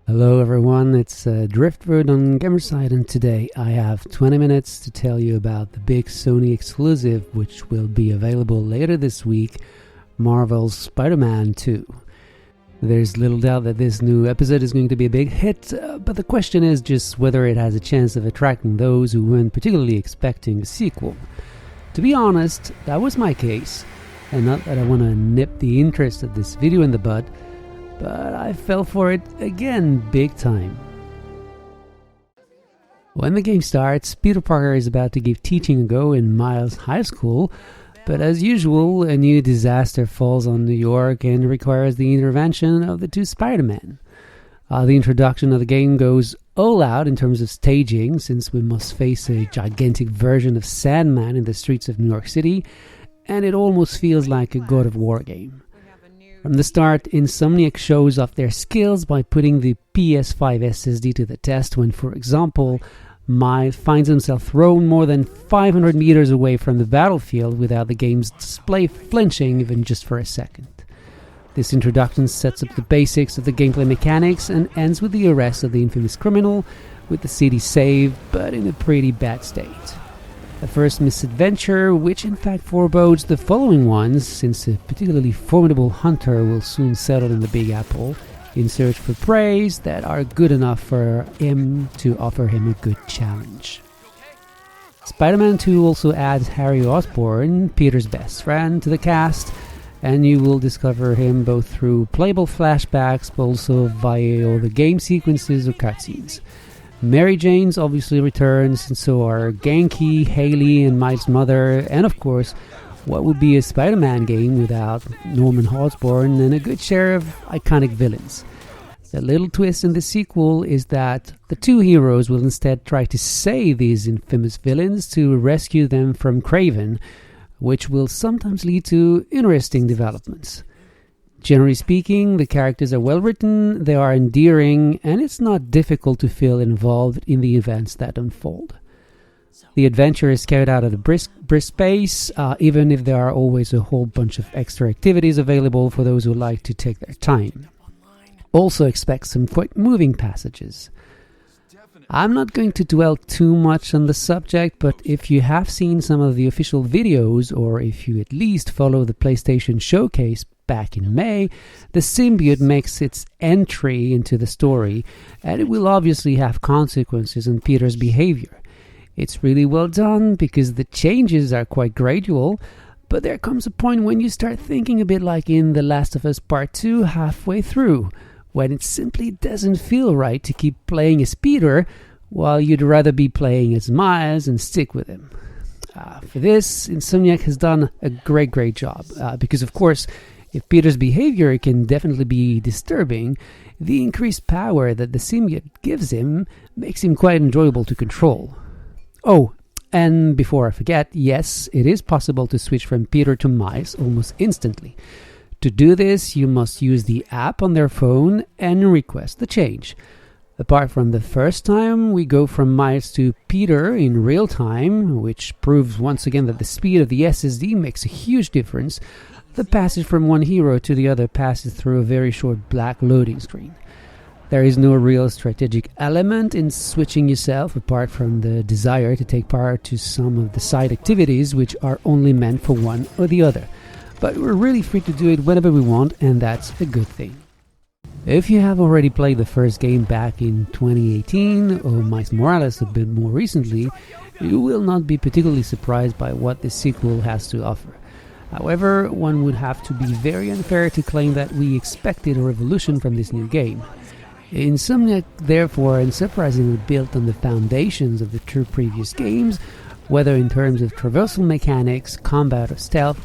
Hello everyone, it's Driftwood on Gamerside, and today I have 20 minutes to tell you about the big Sony exclusive which will be available later this week, Marvel's Spider-Man 2. There's little doubt that this new episode is going to be a big hit, but the question is just whether it has a chance of attracting those who weren't particularly expecting a sequel. To be honest, that was my case, and not that I want to nip the interest of this video in the bud, but I fell for it again big time. When the game starts, Peter Parker is about to give teaching a go in Miles High School, but as usual, a new disaster falls on New York and requires the intervention of the two Spider-Men. The introduction of the game goes all out in terms of staging, since we must face a gigantic version of Sandman in the streets of New York City, and it almost feels like a God of War game. From the start, Insomniac shows off their skills by putting the PS5 SSD to the test when, for example, Miles finds himself thrown more than 500 meters away from the battlefield without the game's display flinching even just for a second. This introduction sets up the basics of the gameplay mechanics and ends with the arrest of the infamous criminal, with the city saved but in a pretty bad state. The first misadventure, which in fact forebodes the following ones, since a particularly formidable hunter will soon settle in the Big Apple in search for preys that are good enough for him to offer him a good challenge. Spider-Man 2 also adds Harry Osborn, Peter's best friend, to the cast, and you will discover him both through playable flashbacks but also via all the game sequences or cutscenes. Mary Jane's obviously returns, and so are Genki, Haley, and Miles' mother, and of course, what would be a Spider-Man game without Norman Osborn and a good share of iconic villains. The little twist in the sequel is that the two heroes will instead try to save these infamous villains to rescue them from Kraven, which will sometimes lead to interesting developments. Generally speaking, the characters are well written, they are endearing, and it's not difficult to feel involved in the events that unfold. The adventure is carried out at a brisk pace, even if there are always a whole bunch of extra activities available for those who like to take their time. Also expect some quite moving passages. I'm not going to dwell too much on the subject, but if you have seen some of the official videos, or if you at least follow the PlayStation Showcase back in May, the symbiote makes its entry into the story, and it will obviously have consequences on Peter's behavior. It's really well done because the changes are quite gradual, but there comes a point when you start thinking a bit like in The Last of Us Part 2 halfway through, when it simply doesn't feel right to keep playing as Peter while you'd rather be playing as Miles and stick with him. For this, Insomniac has done a great job, because of course, if Peter's behavior can definitely be disturbing, the increased power that the symbiote gives him makes him quite enjoyable to control. Oh, and before I forget, yes, it is possible to switch from Peter to Miles almost instantly. To do this, you must use the app on their phone and request the change. Apart from the first time, we go from Miles to Peter in real time, which proves once again that the speed of the SSD makes a huge difference. The passage from one hero to the other passes through a very short black loading screen. There is no real strategic element in switching yourself, apart from the desire to take part to some of the side activities which are only meant for one or the other. But we're really free to do it whenever we want, and that's a good thing. If you have already played the first game back in 2018, or Miles Morales a bit more recently, you will not be particularly surprised by what this sequel has to offer. However, one would have to be very unfair to claim that we expected a revolution from this new game. Insomniac, therefore, unsurprisingly built on the foundations of the two previous games, whether in terms of traversal mechanics, combat or stealth,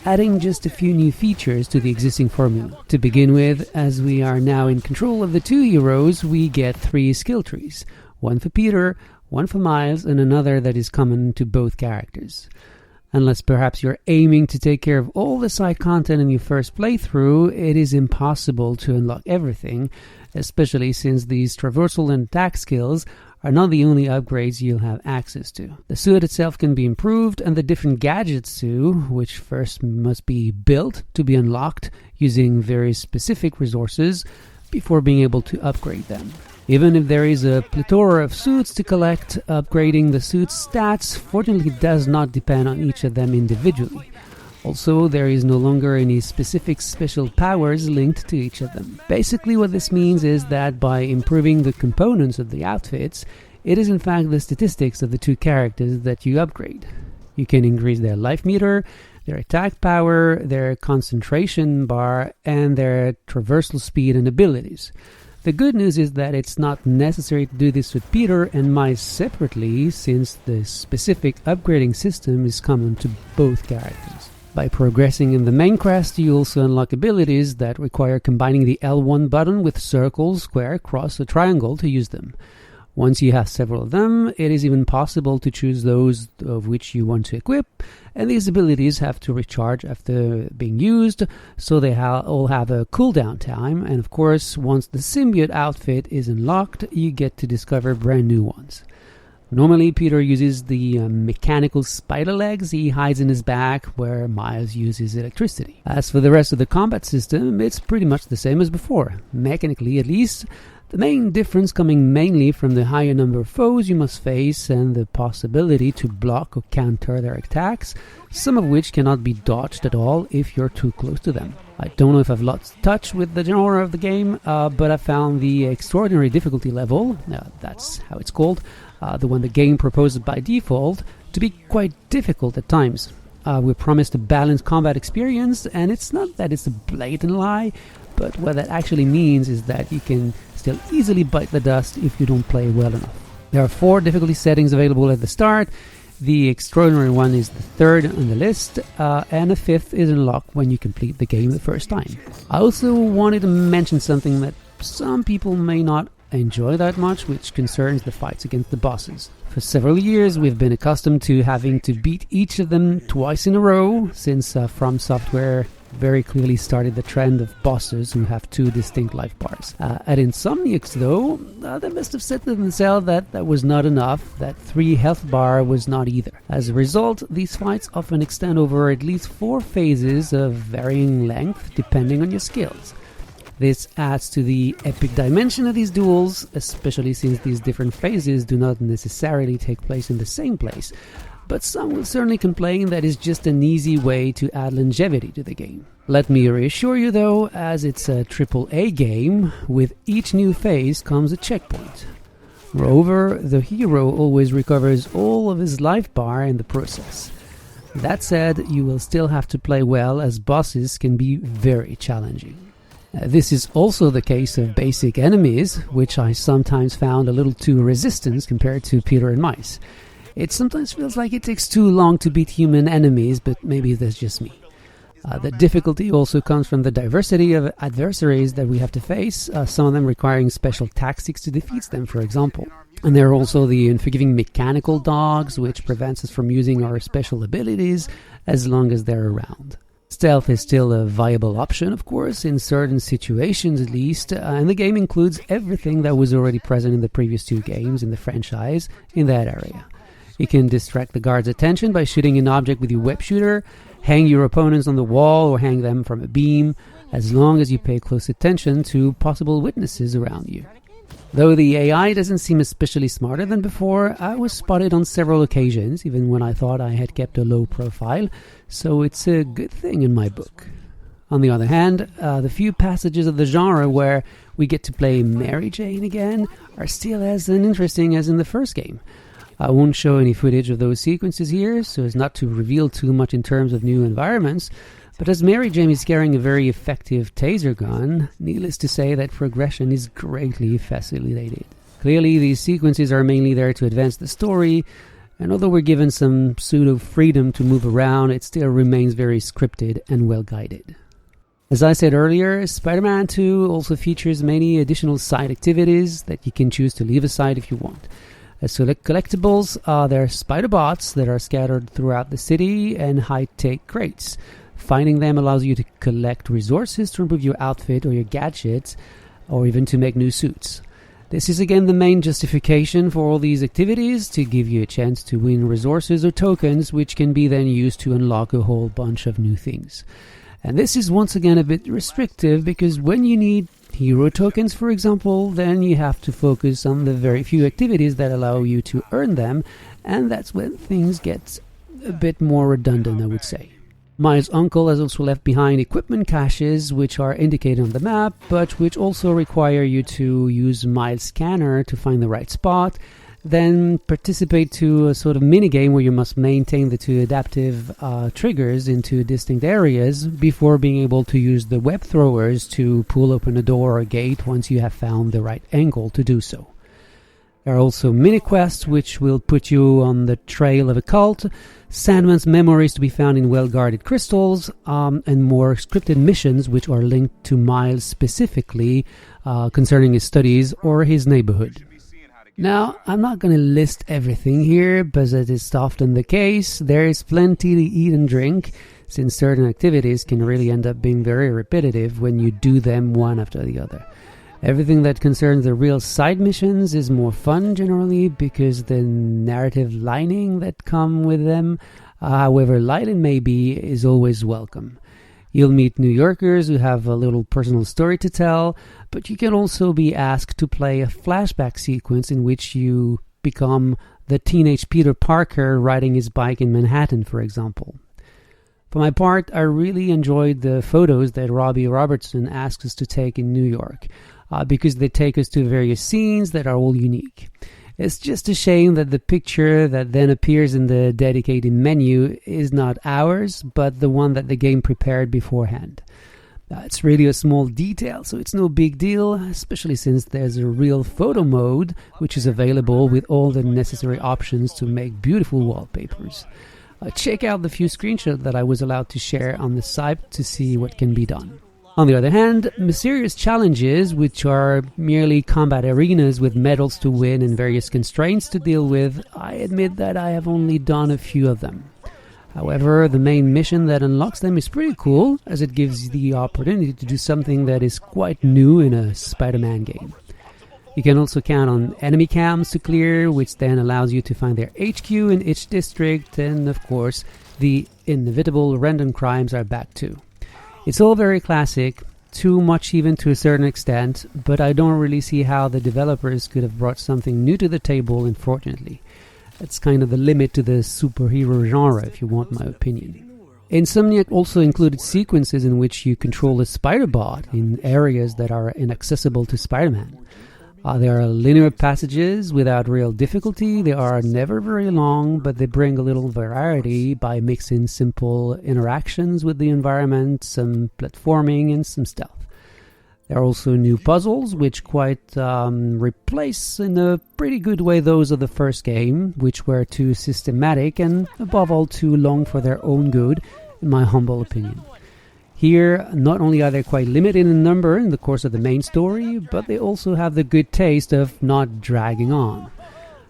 adding just a few new features to the existing formula. To begin with, as we are now in control of the two heroes, we get 3 skill trees, one for Peter, one for Miles, and another that is common to both characters. Unless perhaps you're aiming to take care of all the side content in your first playthrough, it is impossible to unlock everything, especially since these traversal and attack skills are not the only upgrades you'll have access to. The suit itself can be improved, and the different gadgets too, which first must be built to be unlocked using very specific resources, before being able to upgrade them. Even if there is a plethora of suits to collect, upgrading the suit's stats fortunately does not depend on each of them individually. Also, there is no longer any specific special powers linked to each of them. Basically, what this means is that by improving the components of the outfits, it is in fact the statistics of the two characters that you upgrade. You can increase their life meter, their attack power, their concentration bar, and their traversal speed and abilities. The good news is that it's not necessary to do this with Peter and Miles separately, since the specific upgrading system is common to both characters. By progressing in the main quest, you also unlock abilities that require combining the L1 button with circle, square, cross, or triangle to use them. Once you have several of them, it is even possible to choose those of which you want to equip, and these abilities have to recharge after being used, so they all have a cooldown time, and of course, once the symbiote outfit is unlocked, you get to discover brand new ones. Normally, Peter uses the mechanical spider legs he hides in his back, where Miles uses electricity. As for the rest of the combat system, it's pretty much the same as before, mechanically at least. The main difference coming mainly from the higher number of foes you must face and the possibility to block or counter their attacks, some of which cannot be dodged at all if you're too close to them. I don't know if I've lost touch with the genre of the game, but I found the extraordinary difficulty level, that's how it's called, the one the game proposes by default, to be quite difficult at times. We're promised a balanced combat experience, and it's not that it's a blatant lie, but what that actually means is that you can still easily bite the dust if you don't play well enough. There are 4 difficulty settings available at the start. The extraordinary one is the 3rd on the list, and the 5th is unlocked when you complete the game the first time. I also wanted to mention something that some people may not enjoy that much, which concerns the fights against the bosses. For several years, we've been accustomed to having to beat each of them twice in a row, since From Software very clearly started the trend of bosses who have 2 distinct life bars. At Insomniacs, though, they must have said to themselves that that was not enough, that 3 health bar was not either. As a result, these fights often extend over at least 4 phases of varying length, depending on your skills. This adds to the epic dimension of these duels, especially since these different phases do not necessarily take place in the same place. But some will certainly complain that it's just an easy way to add longevity to the game. Let me reassure you though, as it's a AAA game, with each new phase comes a checkpoint. Moreover, the hero always recovers all of his life bar in the process. That said, you will still have to play well, as bosses can be very challenging. This is also the case of basic enemies, which I sometimes found a little too resistant compared to Peter and Mice. It sometimes feels like it takes too long to beat human enemies, but maybe that's just me. The difficulty also comes from the diversity of adversaries that we have to face, some of them requiring special tactics to defeat them, for example. And there are also the unforgiving mechanical dogs, which prevents us from using our special abilities as long as they're around. Stealth is still a viable option, of course, in certain situations at least, and the game includes everything that was already present in the previous 2 games in the franchise in that area. You can distract the guard's attention by shooting an object with your web shooter, hang your opponents on the wall or hang them from a beam, as long as you pay close attention to possible witnesses around you. Though the AI doesn't seem especially smarter than before, I was spotted on several occasions, even when I thought I had kept a low profile, so it's a good thing in my book. On the other hand, the few passages of the genre where we get to play Mary Jane again are still as uninteresting as in the first game. I won't show any footage of those sequences here, so as not to reveal too much in terms of new environments, but as Mary Jane is carrying a very effective taser gun, needless to say that progression is greatly facilitated. Clearly, these sequences are mainly there to advance the story, and although we're given some pseudo-freedom to move around, it still remains very scripted and well-guided. As I said earlier, Spider-Man 2 also features many additional side activities that you can choose to leave aside if you want. As for the collectibles, there are spider bots that are scattered throughout the city and high-tech crates. Finding them allows you to collect resources to improve your outfit or your gadgets, or even to make new suits. This is again the main justification for all these activities, to give you a chance to win resources or tokens, which can be then used to unlock a whole bunch of new things. And this is once again a bit restrictive, because when you need hero tokens, for example, then you have to focus on the very few activities that allow you to earn them, and that's when things get a bit more redundant, I would say. Miles' uncle has also left behind equipment caches which are indicated on the map, but which also require you to use Miles' scanner to find the right spot, then participate to a sort of minigame where you must maintain the two adaptive triggers into distinct areas before being able to use the web throwers to pull open a door or a gate once you have found the right angle to do so. There are also mini-quests which will put you on the trail of a cult, Sandman's memories to be found in well-guarded crystals, and more scripted missions which are linked to Miles specifically concerning his studies or his neighborhood. Now, I'm not going to list everything here, but as is often the case, there is plenty to eat and drink, since certain activities can really end up being very repetitive when you do them one after the other. Everything that concerns the real side missions is more fun generally because the narrative lining that come with them, however light it may be, is always welcome. You'll meet New Yorkers who have a little personal story to tell, but you can also be asked to play a flashback sequence in which you become the teenage Peter Parker riding his bike in Manhattan, for example. For my part, I really enjoyed the photos that Robbie Robertson asked us to take in New York, because they take us to various scenes that are all unique. It's just a shame that the picture that then appears in the dedicated menu is not ours, but the one that the game prepared beforehand. It's really a small detail, so it's no big deal, especially since there's a real photo mode, which is available with all the necessary options to make beautiful wallpapers. Check out the few screenshots that I was allowed to share on the site to see what can be done. On the other hand, mysterious challenges, which are merely combat arenas with medals to win and various constraints to deal with, I admit that I have only done a few of them. However, the main mission that unlocks them is pretty cool, as it gives the opportunity to do something that is quite new in a Spider-Man game. You can also count on enemy cams to clear, which then allows you to find their HQ in each district, and of course, the inevitable random crimes are back too. It's all very classic, too much even to a certain extent, but I don't really see how the developers could have brought something new to the table, unfortunately. That's kind of the limit to the superhero genre, if you want my opinion. Insomniac also included sequences in which you control a spider-bot in areas that are inaccessible to Spider-Man. There are linear passages without real difficulty. They are never very long, but they bring a little variety by mixing simple interactions with the environment, some platforming, and some stealth. There are also new puzzles, which quite replace in a pretty good way those of the first game, which were too systematic and, above all, too long for their own good, in my humble opinion. Here, not only are they quite limited in number in the course of the main story, but they also have the good taste of not dragging on.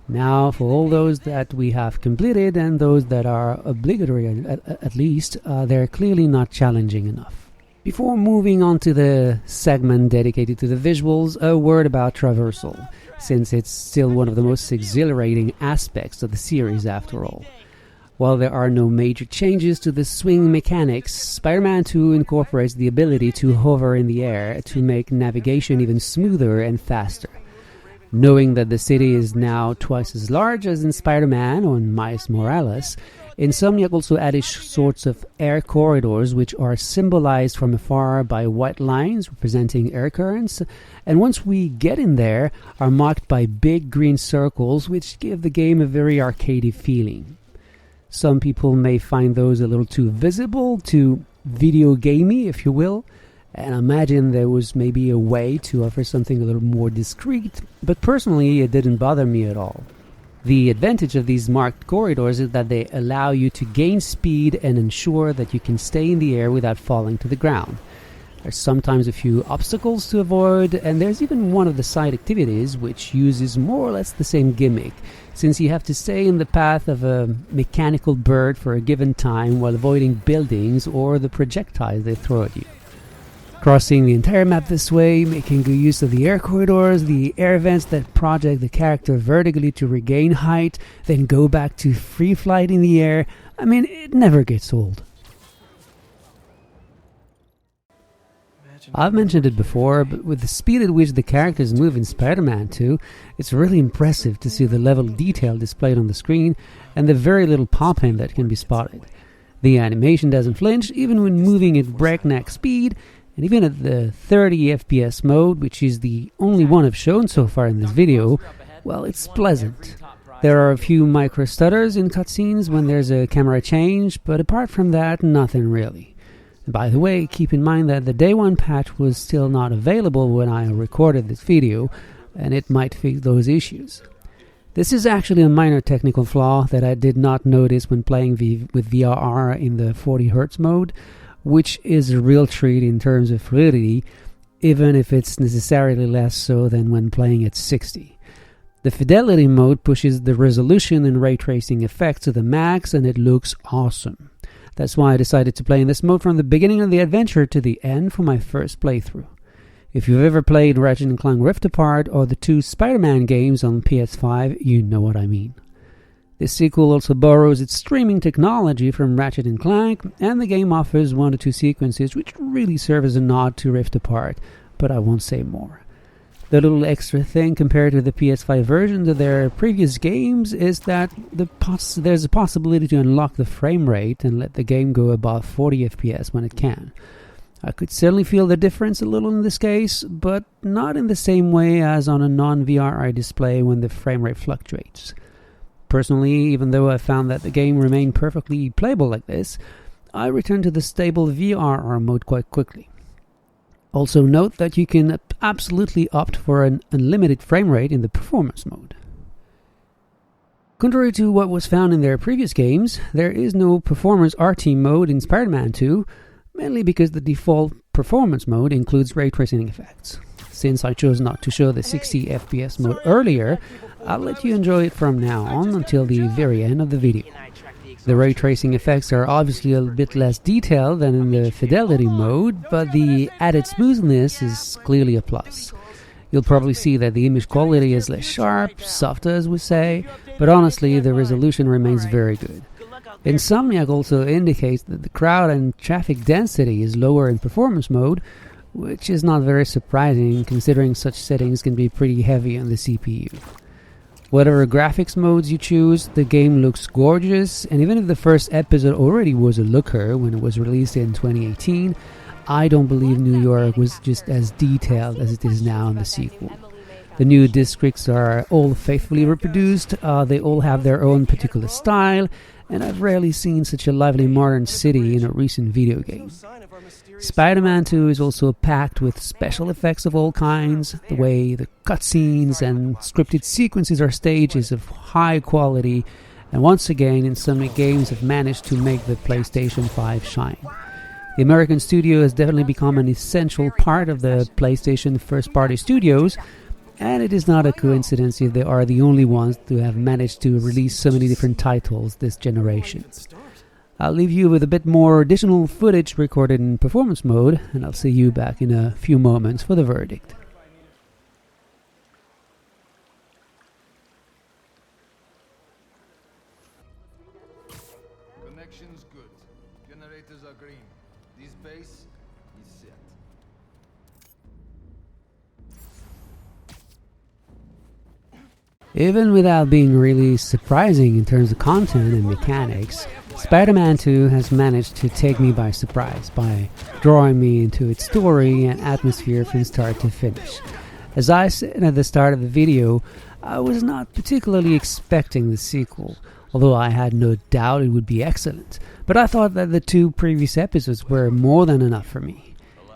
Now, for all those that we have completed and those that are obligatory at least, they're clearly not challenging enough. Before moving on to the segment dedicated to the visuals, a word about traversal, since it's still one of the most exhilarating aspects of the series after all. While there are no major changes to the swing mechanics, Spider-Man 2 incorporates the ability to hover in the air to make navigation even smoother and faster. Knowing that the city is now twice as large as in Spider-Man or in Miles Morales, Insomniac also added sorts of air corridors which are symbolized from afar by white lines representing air currents, and once we get in there, are marked by big green circles which give the game a very arcadey feeling. Some people may find those a little too visible, too video gamey, if you will, and I imagine there was maybe a way to offer something a little more discreet, but personally it didn't bother me at all. The advantage of these marked corridors is that they allow you to gain speed and ensure that you can stay in the air without falling to the ground. There's sometimes a few obstacles to avoid, and there's even one of the side activities which uses more or less the same gimmick, since you have to stay in the path of a mechanical bird for a given time while avoiding buildings or the projectiles they throw at you. Crossing the entire map this way, making good use of the air corridors, the air vents that project the character vertically to regain height, then go back to free flight in the air, it never gets old. I've mentioned it before, but with the speed at which the characters move in Spider-Man 2, it's really impressive to see the level of detail displayed on the screen and the very little pop-in that can be spotted. The animation doesn't flinch even when moving at breakneck speed, and even at the 30 FPS mode, which is the only one I've shown so far in this video, well, it's pleasant. There are a few micro stutters in cutscenes when there's a camera change, but apart from that, nothing really. And by the way, keep in mind that the day one patch was still not available when I recorded this video, and it might fix those issues. This is actually a minor technical flaw that I did not notice when playing with VRR in the 40Hz mode, which is a real treat in terms of fluidity, even if it's necessarily less so than when playing at 60. The Fidelity mode pushes the resolution and ray tracing effects to the max, and it looks awesome. That's why I decided to play in this mode from the beginning of the adventure to the end for my first playthrough. If you've ever played Ratchet & Clank Rift Apart or the two Spider-Man games on PS5, you know what I mean. This sequel also borrows its streaming technology from Ratchet & Clank, and the game offers 1 to 2 sequences which really serve as a nod to Rift Apart, but I won't say more. The little extra thing compared to the PS5 versions of their previous games is that there's a possibility to unlock the frame rate and let the game go above 40 FPS when it can. I could certainly feel the difference a little in this case, but not in the same way as on a non-VRR display when the frame rate fluctuates. Personally, even though I found that the game remained perfectly playable like this, I returned to the stable VRR mode quite quickly. Also note that you can absolutely opt for an unlimited frame rate in the performance mode. Contrary to what was found in their previous games, there is no performance RT mode in Spider-Man 2, mainly because the default performance mode includes ray tracing effects. Since I chose not to show the 60 FPS mode earlier, I'll let you enjoy it from now on until the very end of the video. The ray tracing effects are obviously a bit less detailed than in the Fidelity mode, but the added smoothness is clearly a plus. You'll probably see that the image quality is less sharp, softer as we say, but honestly the resolution remains very good. Insomniac also indicates that the crowd and traffic density is lower in performance mode, which is not very surprising considering such settings can be pretty heavy on the CPU. Whatever graphics modes you choose, the game looks gorgeous, and even if the first episode already was a looker when it was released in 2018, I don't believe New York was just as detailed as it is now in the sequel. The new districts are all faithfully reproduced, they all have their own particular style, and I've rarely seen such a lively modern city in a recent video game. Spider-Man 2 is also packed with special effects of all kinds. The way the cutscenes and scripted sequences are staged is of high quality, and once again Insomniac Games have managed to make the PlayStation 5 shine. The American studio has definitely become an essential part of the PlayStation first-party studios, and it is not a coincidence if they are the only ones to have managed to release so many different titles this generation. I'll leave you with a bit more additional footage recorded in performance mode, and I'll see you back in a few moments for the verdict. Connection's good. Generators are green. This base is set. Even without being really surprising in terms of content and mechanics, Spider-Man 2 has managed to take me by surprise by drawing me into its story and atmosphere from start to finish. As I said at the start of the video, I was not particularly expecting the sequel, although I had no doubt it would be excellent, but I thought that the 2 previous episodes were more than enough for me.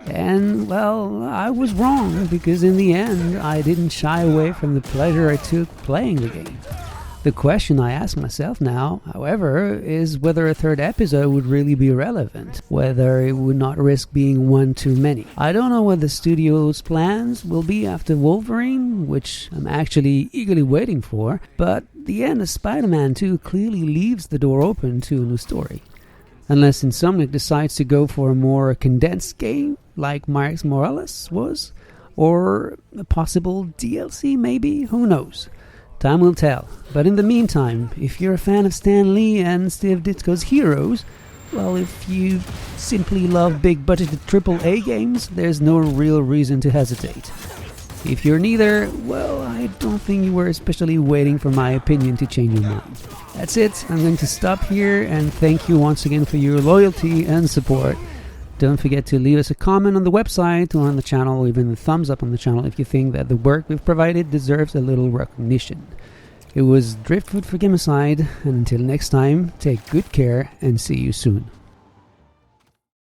And, well, I was wrong, because in the end, I didn't shy away from the pleasure I took playing the game. The question I ask myself now, however, is whether a 3rd episode would really be relevant, whether it would not risk being one too many. I don't know what the studio's plans will be after Wolverine, which I'm actually eagerly waiting for, but the end of Spider-Man 2 clearly leaves the door open to a new story. Unless Insomniac decides to go for a more condensed game, like Miles Morales was, or a possible DLC maybe, who knows? Time will tell. But in the meantime, if you're a fan of Stan Lee and Steve Ditko's Heroes, Well, if you simply love big-budgeted AAA games, there's no real reason to hesitate. If you're neither, well, I don't think you were especially waiting for my opinion to change your mind. That's it, I'm going to stop here, and thank you once again for your loyalty and support. Don't forget to leave us a comment on the website or on the channel, or even a thumbs up on the channel if you think that the work we've provided deserves a little recognition. It was Driftwood for Gamerside, and until next time, take good care and see you soon.